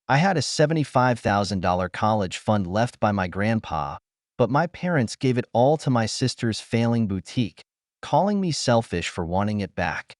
I had a $75,000 college fund left by my grandpa, but my parents gave it all to my sister's failing boutique, calling me selfish for wanting it back.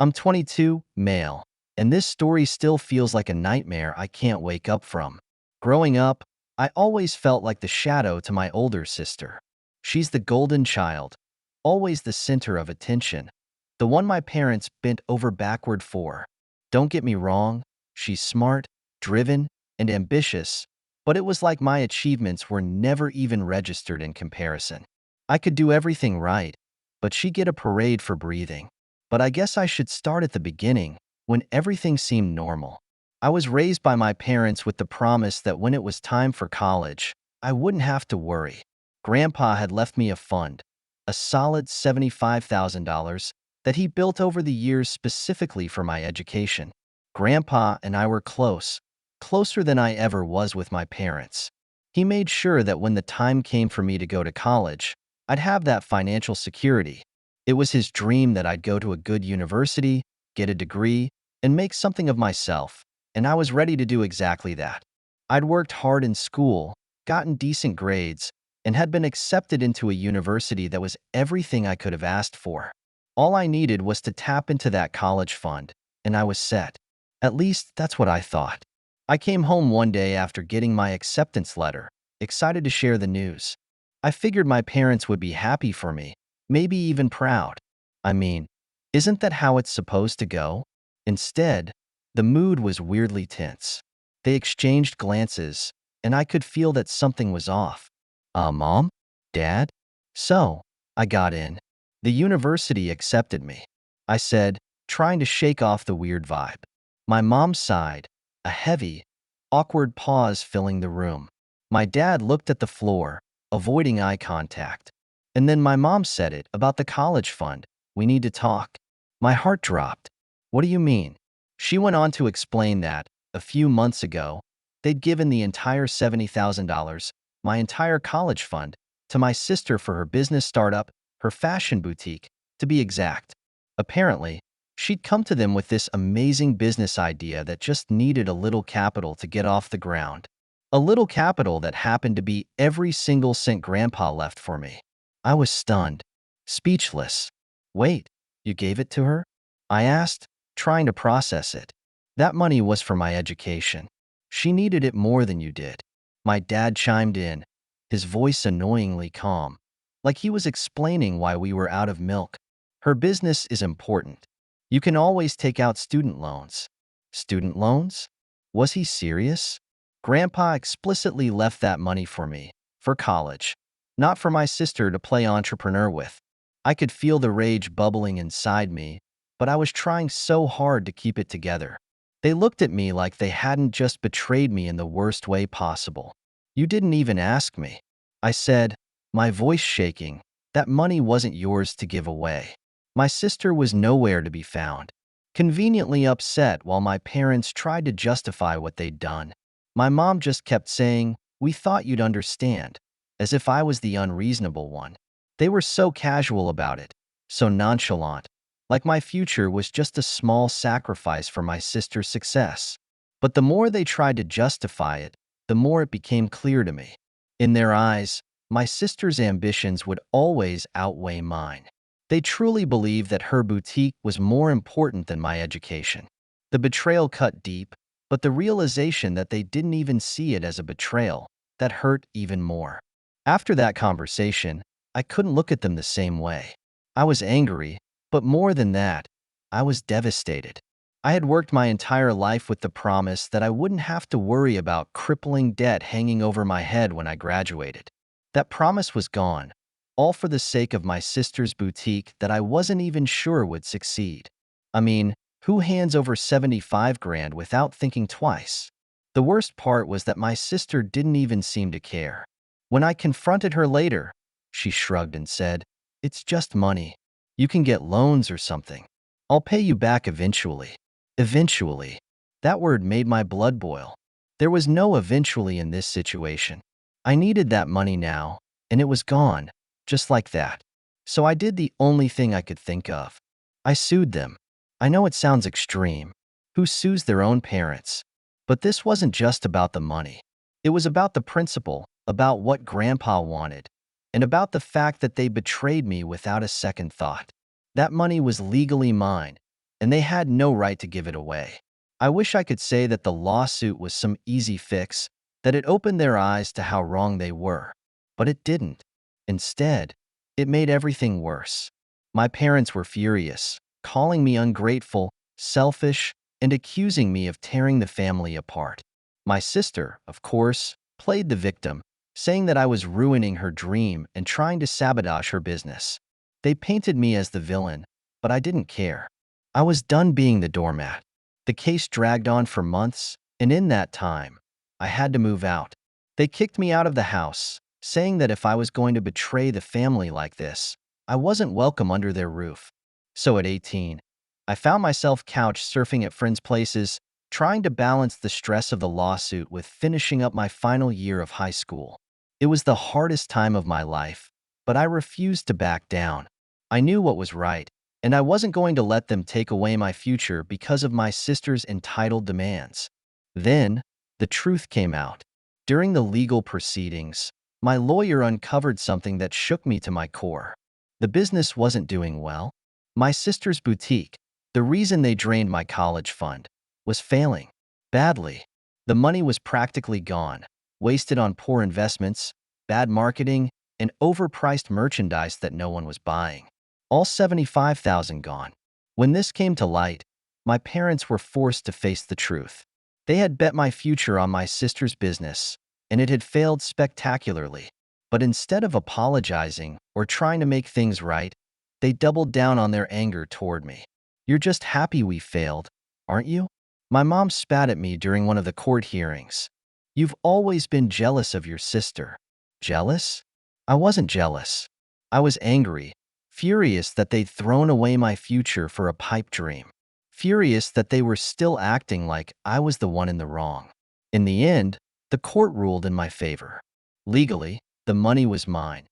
I'm 22, male, and this story still feels like a nightmare I can't wake up from. Growing up, I always felt like the shadow to my older sister. She's the golden child, always the center of attention, the one my parents bent over backward for. Don't get me wrong, she's smart, driven, and ambitious, but it was like my achievements were never even registered in comparison. I could do everything right, but she'd get a parade for breathing. But I guess I should start at the beginning, when everything seemed normal. I was raised by my parents with the promise that when it was time for college, I wouldn't have to worry. Grandpa had left me a fund, a solid $75,000 that he built over the years specifically for my education. Grandpa and I were close, closer than I ever was with my parents. He made sure that when the time came for me to go to college, I'd have that financial security. It was his dream that I'd go to a good university, get a degree, and make something of myself, and I was ready to do exactly that. I'd worked hard in school, gotten decent grades, and had been accepted into a university that was everything I could have asked for. All I needed was to tap into that college fund, and I was set. At least, that's what I thought. I came home one day after getting my acceptance letter, excited to share the news. I figured my parents would be happy for me, maybe even proud. I mean, isn't that how it's supposed to go? Instead, the mood was weirdly tense. They exchanged glances, and I could feel that something was off. Mom? Dad? So, I got in. The university accepted me, I said, trying to shake off the weird vibe. My mom sighed, a heavy, awkward pause filling the room. My dad looked at the floor, avoiding eye contact. And then my mom said it about the college fund. We need to talk. My heart dropped. What do you mean? She went on to explain that, a few months ago, they'd given the entire $70,000, my entire college fund, to my sister for her business startup, her fashion boutique, to be exact. Apparently, she'd come to them with this amazing business idea that just needed a little capital to get off the ground. A little capital that happened to be every single cent Grandpa left for me. I was stunned, speechless. Wait, you gave it to her? I asked, trying to process it. That money was for my education. She needed it more than you did. My dad chimed in, his voice annoyingly calm, like he was explaining why we were out of milk. Her business is important. You can always take out student loans. Student loans? Was he serious? Grandpa explicitly left that money for me, for college, not for my sister to play entrepreneur with. I could feel the rage bubbling inside me, but I was trying so hard to keep it together. They looked at me like they hadn't just betrayed me in the worst way possible. You didn't even ask me. I said, my voice shaking, that money wasn't yours to give away. My sister was nowhere to be found, conveniently upset while my parents tried to justify what they'd done. My mom just kept saying, we thought you'd understand, as if I was the unreasonable one. They were so casual about it, so nonchalant, like my future was just a small sacrifice for my sister's success. But the more they tried to justify it, the more it became clear to me. In their eyes, my sister's ambitions would always outweigh mine. They truly believed that her boutique was more important than my education. The betrayal cut deep, but the realization that they didn't even see it as a betrayal, that hurt even more. After that conversation, I couldn't look at them the same way. I was angry, but more than that, I was devastated. I had worked my entire life with the promise that I wouldn't have to worry about crippling debt hanging over my head when I graduated. That promise was gone, all for the sake of my sister's boutique that I wasn't even sure would succeed. I mean, who hands over 75 grand without thinking twice? The worst part was that my sister didn't even seem to care. When I confronted her later, she shrugged and said, it's just money. You can get loans or something. I'll pay you back eventually. Eventually. That word made my blood boil. There was no eventually in this situation. I needed that money now, and it was gone, just like that. So I did the only thing I could think of. I sued them. I know it sounds extreme. Who sues their own parents? But this wasn't just about the money. It was about the principle, about what Grandpa wanted, and about the fact that they betrayed me without a second thought. That money was legally mine, and they had no right to give it away. I wish I could say that the lawsuit was some easy fix, that it opened their eyes to how wrong they were. But it didn't. Instead, it made everything worse. My parents were furious, calling me ungrateful, selfish, and accusing me of tearing the family apart. My sister, of course, played the victim, saying that I was ruining her dream and trying to sabotage her business. They painted me as the villain, but I didn't care. I was done being the doormat. The case dragged on for months, and in that time, I had to move out. They kicked me out of the house, saying that if I was going to betray the family like this, I wasn't welcome under their roof. So at 18, I found myself couch surfing at friends' places, trying to balance the stress of the lawsuit with finishing up my final year of high school. It was the hardest time of my life, but I refused to back down. I knew what was right, and I wasn't going to let them take away my future because of my sister's entitled demands. Then, the truth came out. During the legal proceedings, my lawyer uncovered something that shook me to my core. The business wasn't doing well. My sister's boutique, the reason they drained my college fund, was failing badly. The money was practically gone, wasted on poor investments, bad marketing, and overpriced merchandise that no one was buying. All $75,000 gone. When this came to light, my parents were forced to face the truth. They had bet my future on my sister's business, and it had failed spectacularly. But instead of apologizing or trying to make things right, they doubled down on their anger toward me. "You're just happy we failed, aren't you?" My mom spat at me during one of the court hearings. "You've always been jealous of your sister." Jealous? I wasn't jealous. I was angry, furious that they'd thrown away my future for a pipe dream. Furious that they were still acting like I was the one in the wrong. In the end, the court ruled in my favor. Legally, the money was mine,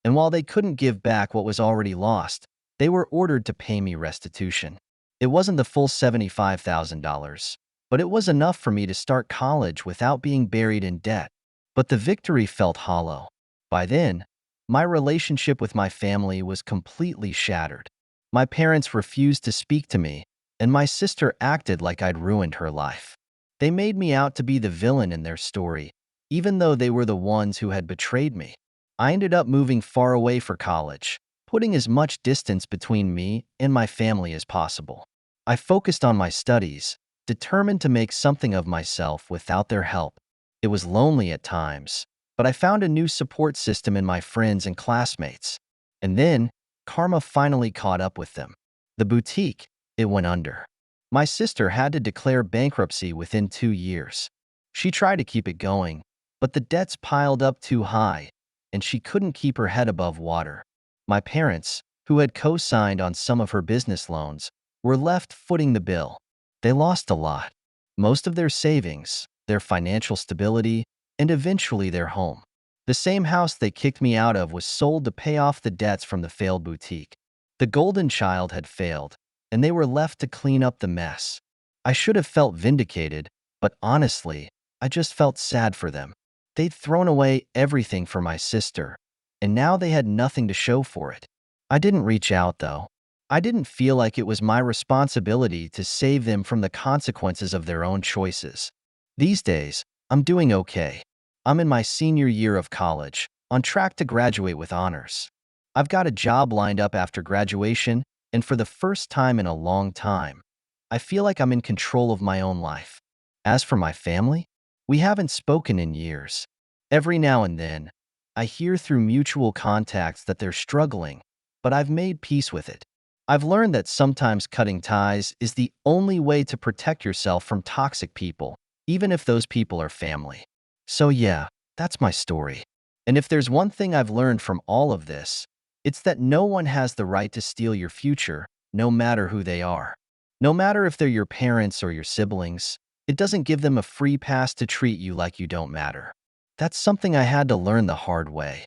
and while they couldn't give back what was already lost, they were ordered to pay me restitution. It wasn't the full $75,000, but it was enough for me to start college without being buried in debt. But the victory felt hollow. By then, my relationship with my family was completely shattered. My parents refused to speak to me, and my sister acted like I'd ruined her life. They made me out to be the villain in their story, even though they were the ones who had betrayed me. I ended up moving far away for college, putting as much distance between me and my family as possible. I focused on my studies, determined to make something of myself without their help. It was lonely at times, but I found a new support system in my friends and classmates. And then, karma finally caught up with them. The boutique, it went under. My sister had to declare bankruptcy within 2 years. She tried to keep it going, but the debts piled up too high, and she couldn't keep her head above water. My parents, who had co-signed on some of her business loans, were left footing the bill. They lost a lot. Most of their savings, their financial stability, and eventually their home. The same house they kicked me out of was sold to pay off the debts from the failed boutique. The golden child had failed, and they were left to clean up the mess. I should have felt vindicated, but honestly, I just felt sad for them. They'd thrown away everything for my sister, and now they had nothing to show for it. I didn't reach out, though. I didn't feel like it was my responsibility to save them from the consequences of their own choices. These days, I'm doing okay. I'm in my senior year of college, on track to graduate with honors. I've got a job lined up after graduation, and for the first time in a long time, I feel like I'm in control of my own life. As for my family, we haven't spoken in years. Every now and then, I hear through mutual contacts that they're struggling, but I've made peace with it. I've learned that sometimes cutting ties is the only way to protect yourself from toxic people, even if those people are family. So yeah, that's my story. And if there's one thing I've learned from all of this, it's that no one has the right to steal your future, no matter who they are. No matter if they're your parents or your siblings, it doesn't give them a free pass to treat you like you don't matter. That's something I had to learn the hard way.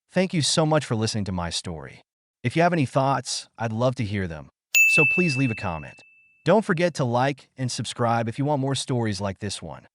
Thank you so much for listening to my story. If you have any thoughts, I'd love to hear them. So please leave a comment. Don't forget to like and subscribe if you want more stories like this one.